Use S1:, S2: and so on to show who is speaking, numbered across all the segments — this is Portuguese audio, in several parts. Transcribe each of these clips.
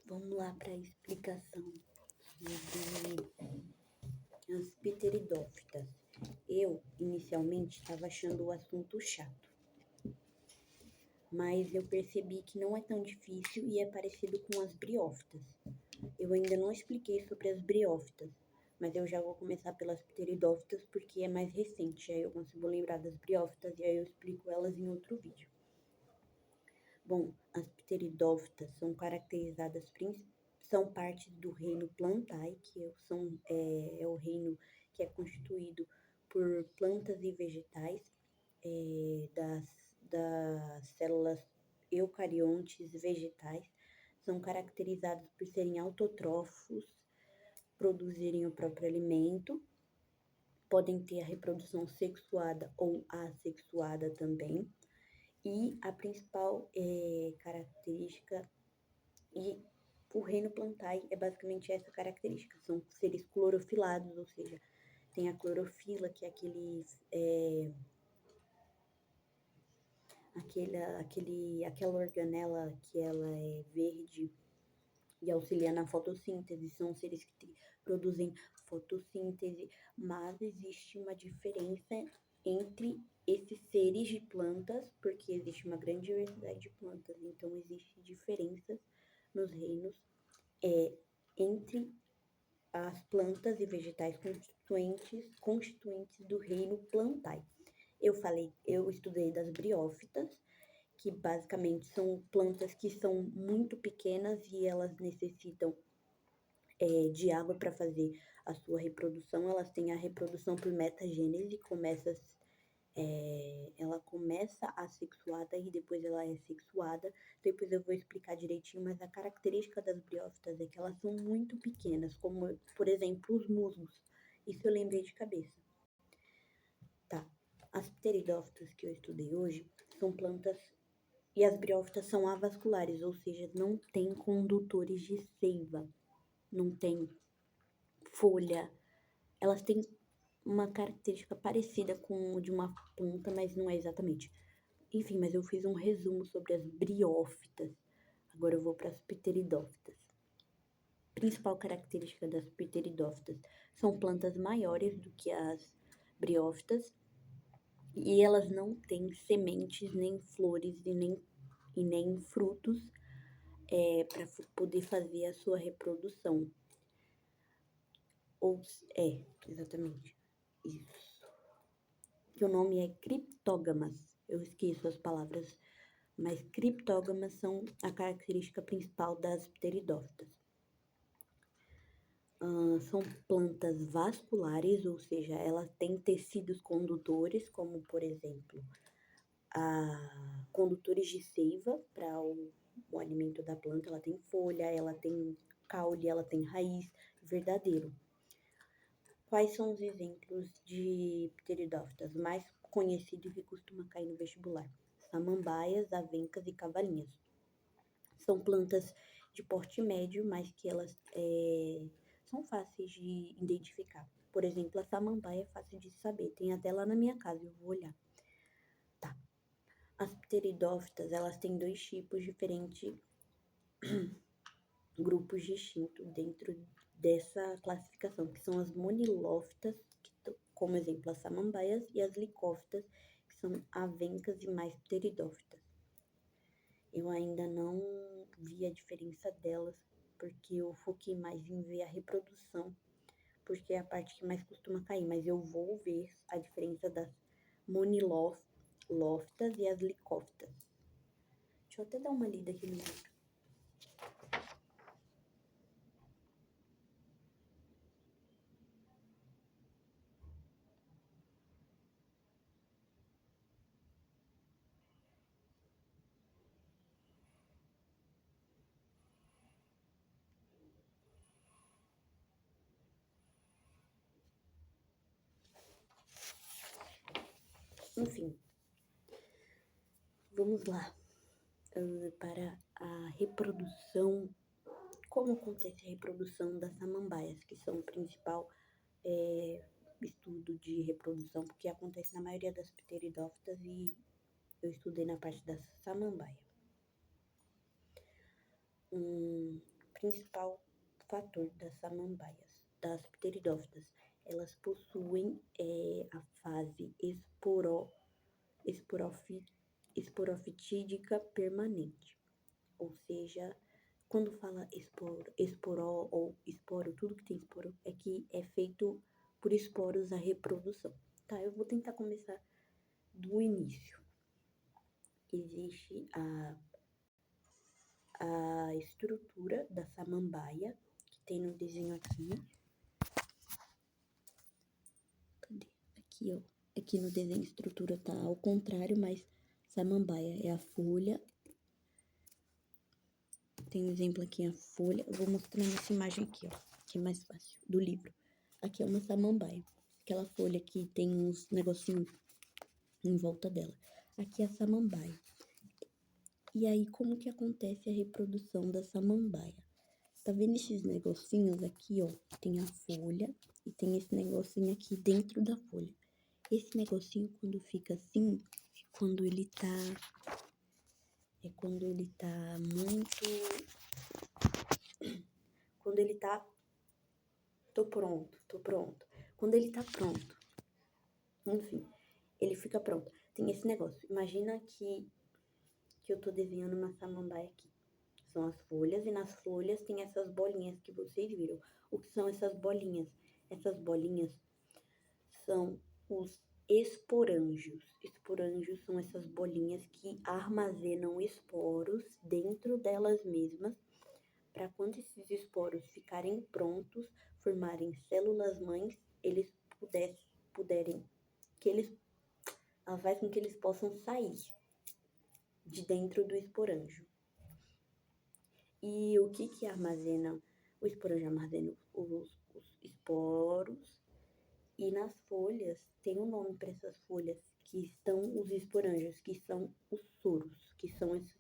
S1: Vamos lá para a explicação sobre as pteridófitas. Eu, inicialmente, estava achando o assunto chato, mas eu percebi que não é tão difícil e é parecido com as briófitas. Eu ainda não expliquei sobre as briófitas, mas eu já vou começar pelas pteridófitas porque é mais recente, aí eu consigo lembrar das briófitas e aí eu explico elas em outro vídeo. Bom, as pteridófitas são caracterizadas, são parte do reino Plantae, que é o reino que é constituído por plantas e vegetais das células eucariontes vegetais. São caracterizados por serem autotrófos, produzirem o próprio alimento, podem ter a reprodução sexuada ou assexuada também. E a principal característica, e o reino Plantae é basicamente essa característica, são seres clorofilados, ou seja, tem a clorofila, que é aquela organela que ela é verde e auxilia na fotossíntese, são seres que produzem fotossíntese, mas existe uma diferença entre esses seres de plantas, porque existe uma grande diversidade de plantas, então existem diferenças nos reinos entre as plantas e vegetais constituintes do reino Plantae. Eu estudei das briófitas, que basicamente são plantas que são muito pequenas e elas necessitam de água para fazer a sua reprodução. Elas têm a reprodução por metagênese, ela começa assexuada e depois ela é sexuada. Depois eu vou explicar direitinho, mas a característica das briófitas é que elas são muito pequenas, como, por exemplo, os musgos. Isso eu lembrei de cabeça. Tá. As pteridófitas que eu estudei hoje são plantas, e as briófitas são avasculares, ou seja, não tem condutores de seiva, não tem folha. Elas têm uma característica parecida com o de uma planta, mas não é exatamente. Enfim, mas eu fiz um resumo sobre as briófitas. Agora eu vou para as pteridófitas. Principal característica das pteridófitas são plantas maiores do que as briófitas e elas não têm sementes, nem flores e nem frutos para poder fazer a sua reprodução. Exatamente isso. Que o nome é criptógamas. Eu esqueço as palavras, mas criptógamas são a característica principal das pteridófitas. São plantas vasculares, ou seja, elas têm tecidos condutores, como por exemplo, condutores de seiva para o alimento da planta. Ela tem folha, ela tem caule, ela tem raiz, verdadeiro. Quais são os exemplos de pteridófitas mais conhecidos que costuma cair no vestibular? Samambaias, avencas e cavalinhas. São plantas de porte médio, mas que elas são fáceis de identificar. Por exemplo, a samambaia é fácil de saber, tem até lá na minha casa, eu vou olhar. Tá. As pteridófitas, elas têm dois tipos diferentes, grupos distintos dentro dessa classificação, que são as monilófitas, como exemplo as samambaias, e as licófitas, que são avencas e mais pteridófitas. Eu ainda não vi a diferença delas, porque eu foquei mais em ver a reprodução, porque é a parte que mais costuma cair, mas eu vou ver a diferença das monilófitas e as licófitas. Deixa eu até dar uma lida aqui no livro. Enfim, vamos lá para a reprodução. Como acontece a reprodução das samambaias, que são o principal estudo de reprodução, porque acontece na maioria das pteridófitas e eu estudei na parte da samambaia. principal fator das samambaias, das pteridófitas. Elas possuem a fase esporofitídica permanente. Ou seja, quando fala esporó ou esporo, tudo que tem esporo é que é feito por esporos a reprodução. Tá, eu vou tentar começar do início. Existe a estrutura da samambaia, que tem no desenho aqui. Cadê? Aqui, ó. Aqui no desenho a estrutura tá ao contrário, mas samambaia é a folha. Tem um exemplo aqui, a folha. Eu vou mostrar nessa imagem aqui, ó, que é mais fácil, do livro. Aqui é uma samambaia. Aquela folha que tem uns negocinhos em volta dela. Aqui é a samambaia. E aí, como que acontece a reprodução da samambaia? Tá vendo esses negocinhos aqui, ó? Tem a folha e tem esse negocinho aqui dentro da folha. Esse negocinho, quando fica assim, quando ele tá muito... Quando ele tá... Tô pronto. Quando ele tá pronto, enfim, ele fica pronto. Tem esse negócio. Imagina que eu tô desenhando uma samambaia aqui. São as folhas, e nas folhas tem essas bolinhas que vocês viram. O que são essas bolinhas? Essas bolinhas são os esporângios. Esporângios são essas bolinhas que armazenam esporos dentro delas mesmas, para quando esses esporos ficarem prontos, formarem células mães, eles ela faz com que eles possam sair de dentro do esporângio. E o que armazena? O esporângio armazena os esporos, e nas folhas, tem um nome para essas folhas, que estão os esporângios, que são os soros, que são esses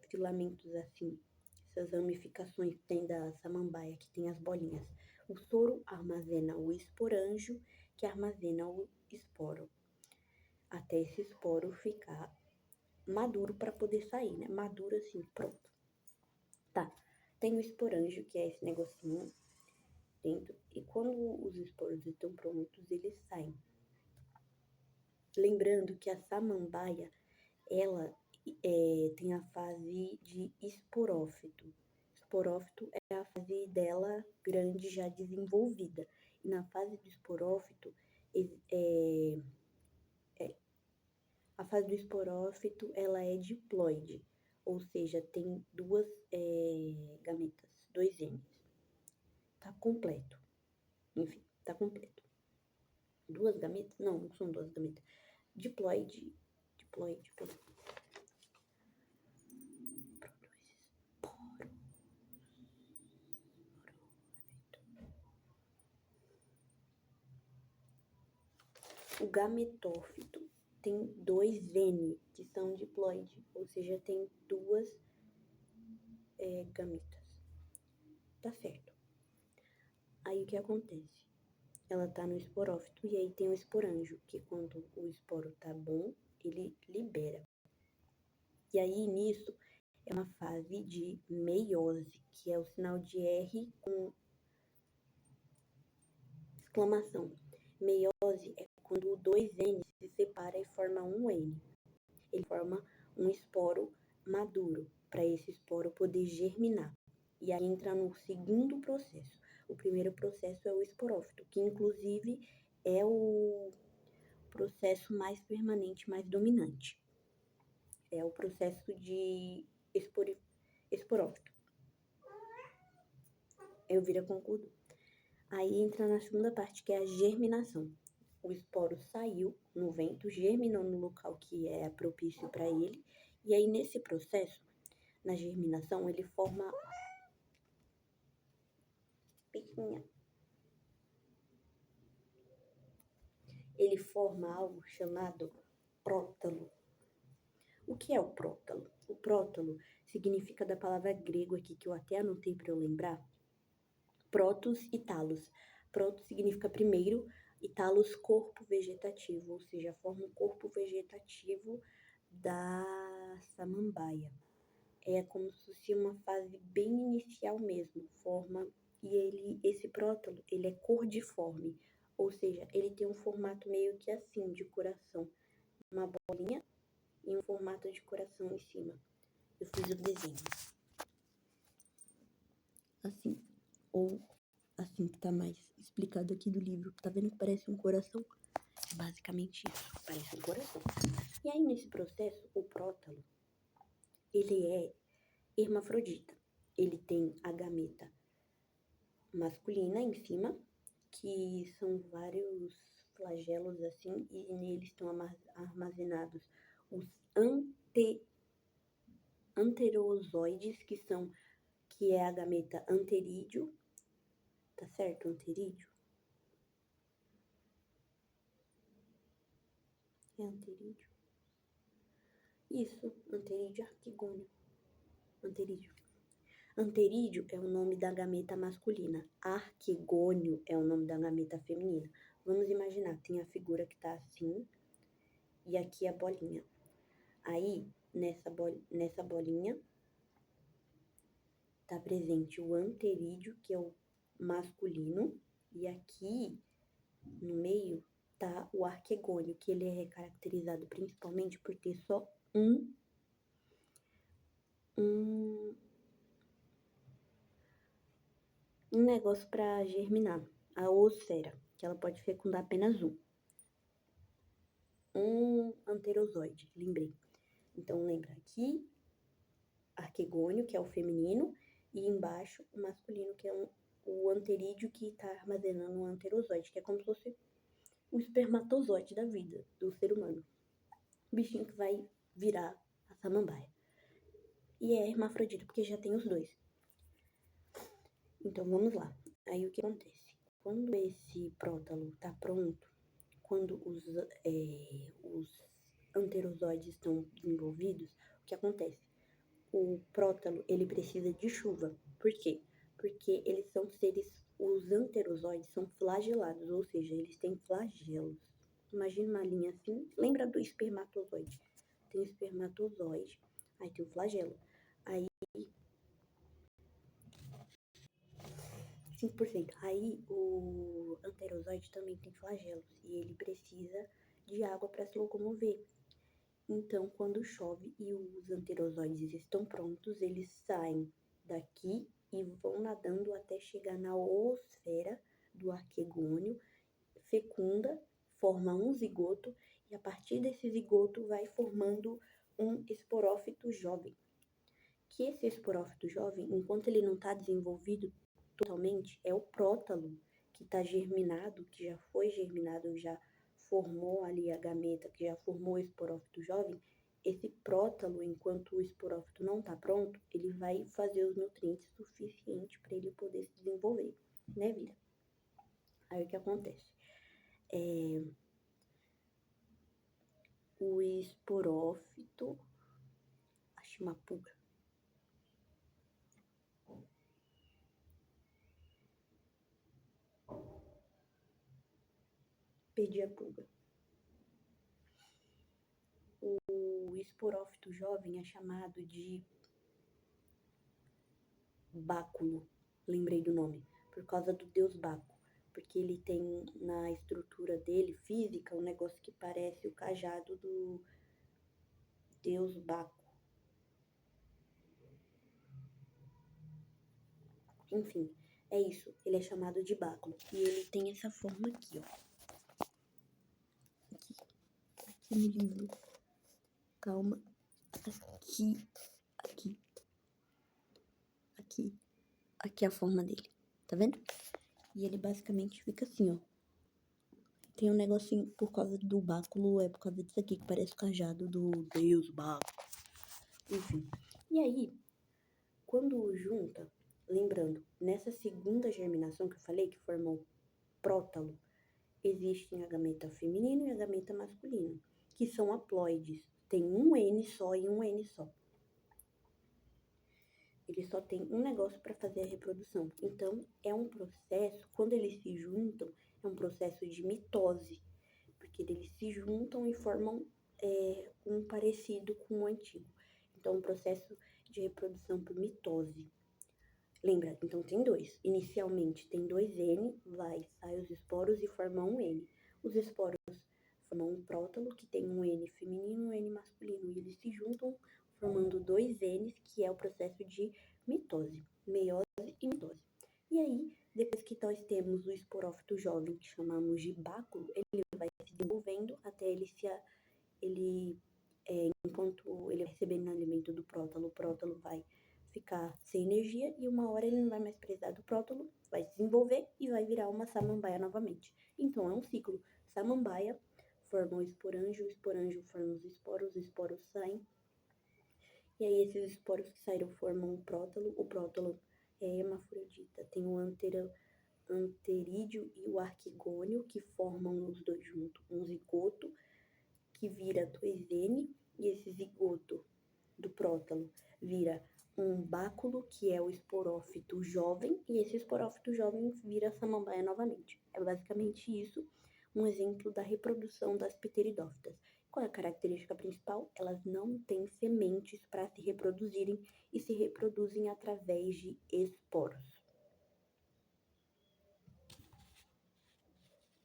S1: filamentos assim, essas ramificações que tem da samambaia, que tem as bolinhas. O soro armazena o esporângio, que armazena o esporo, até esse esporo ficar maduro para poder sair, né? Maduro assim, pronto. Tá, tem o esporângio, que é esse negocinho dentro, e quando os esporos estão prontos, eles saem. Lembrando que a samambaia, ela tem a fase de esporófito. Esporófito é a fase dela grande, já desenvolvida. E na fase do esporófito, a fase do esporófito, ela é diploide, ou seja, tem duas gametas, 2 N's. Tá completo. Enfim, tá completo. 2 gametas? Não são 2 gametas. Diploide. Pronto. O gametófito tem 2 N, que são diploide, ou seja, tem 2 gametas. Tá certo. Aí o que acontece? Ela tá no esporófito, e aí tem o esporângio, que quando o esporo tá bom, ele libera. E aí nisso é uma fase de meiose, que é o sinal de R com exclamação. Meiose é quando o 2N se separa e forma um N. Ele forma um esporo maduro, para esse esporo poder germinar. E aí entra no segundo processo. O primeiro processo é o esporófito, que inclusive é o processo mais permanente, mais dominante. É o processo de esporófito. Elvira concordou. Aí entra na segunda parte, que é a germinação. O esporo saiu no vento, germinou no local que é propício para ele, e aí nesse processo, na germinação, ele forma algo chamado prótalo. O que é o prótalo? O prótalo significa da palavra grego aqui, que eu até anotei para eu lembrar, prótos e talos. Proto significa primeiro, e talos, corpo vegetativo, ou seja, forma o corpo vegetativo da samambaia. é como se fosse uma fase bem inicial mesmo, esse prótalo, ele é cordiforme, ou seja, ele tem um formato meio que assim, de coração, uma bolinha e um formato de coração em cima. Eu fiz o desenho. Assim, ou assim que tá mais explicado aqui do livro. Tá vendo que parece um coração? É basicamente isso, parece um coração. E aí, nesse processo, o prótalo, ele é hermafrodita. Ele tem a gameta masculina em cima, que são vários flagelos assim, e neles estão armazenados os anterozoides, que é a gameta anterídeo, tá certo? Anterídeo? É anterídeo? Isso, anterídeo arquigônio. Anterídeo. Anterídeo é o nome da gameta masculina. Arquigônio é o nome da gameta feminina. Vamos imaginar, tem a figura que tá assim, e aqui a bolinha. Aí, nessa bolinha, tá presente o anterídeo, que é o masculino, e aqui no meio tá o arquegônio, que ele é caracterizado principalmente por ter só um negócio para germinar, a oosfera, que ela pode fecundar apenas um anterozoide, lembrei. Então lembra aqui, arquegônio, que é o feminino, e embaixo o masculino, que é o anterídeo, que está armazenando um anterozoide, que é como se fosse o espermatozoide da vida do ser humano. O bichinho que vai virar a samambaia. E é hermafrodita, porque já tem os dois. Então vamos lá. Aí o que acontece? Quando esse prótalo está pronto, quando os anterozoides estão desenvolvidos, o que acontece? O prótalo, ele precisa de chuva. Por quê? Porque eles são os anterozoides são flagelados, ou seja, eles têm flagelos. Imagina uma linha assim, lembra do espermatozoide? Tem o espermatozoide, aí tem o flagelo. Aí 5%. Aí o anterozoide também tem flagelos e ele precisa de água para se locomover. Então, quando chove e os anterozoides estão prontos, eles saem daqui e vão nadando até chegar na oosfera do arquegônio, fecunda, forma um zigoto e a partir desse zigoto vai formando um esporófito jovem. Que esse esporófito jovem, enquanto ele não está desenvolvido totalmente, é o prótalo que está germinado, que já foi germinado, já formou ali a gameta, que já formou o esporófito jovem. Esse prótalo, enquanto o esporófito não está pronto, ele vai fazer os nutrientes suficientes para ele poder se desenvolver, né, vida? Aí o que acontece? O esporófito, acho uma pulga. Perdi a pulga. O esporófito jovem é chamado de báculo, lembrei do nome, por causa do deus Baco, porque ele tem na estrutura dele, física, um negócio que parece o cajado do deus Baco. Enfim, é isso, ele é chamado de báculo, e ele tem essa forma aqui, ó. Aqui no livro. Calma. Aqui é a forma dele, tá vendo? E ele basicamente fica assim, ó. Tem um negocinho por causa do báculo, é por causa disso aqui, que parece o cajado do deus báculo. Enfim. E aí, quando junta, lembrando, nessa segunda germinação que eu falei, que formou o prótalo, existem a gameta feminina e a gameta masculina, que são haploides. Tem um N só e um N só. Ele só tem um negócio para fazer a reprodução. Então, é um processo, quando eles se juntam, é um processo de mitose, porque eles se juntam e formam um parecido com o antigo. Então, um processo de reprodução por mitose. Lembra? Então tem dois. Inicialmente tem dois N, sai os esporos e formam um N. Os esporos formam um prótalo que tem um N feminino e um N masculino. E eles se juntam formando dois Ns, que é o processo de mitose, meiose e mitose. E aí, depois que nós temos o esporófito jovem, que chamamos de báculo, ele vai se desenvolvendo até enquanto ele vai recebendo alimento do prótalo, o prótalo vai ficar sem energia e uma hora ele não vai mais precisar do prótalo, vai se desenvolver e vai virar uma samambaia novamente. Então é um ciclo. Samambaia forma o esporângio forma os esporos saem. E aí esses esporos que saíram formam o prótalo é hermafrodita. Tem o anterídeo e o arquigônio, que formam os dois juntos um zigoto, que vira 2N, e esse zigoto do prótalo vira um báculo, que é o esporófito jovem, e esse esporófito jovem vira samambaia novamente. É basicamente isso, um exemplo da reprodução das pteridófitas. Qual é a característica principal? Elas não têm sementes para se reproduzirem e se reproduzem através de esporos.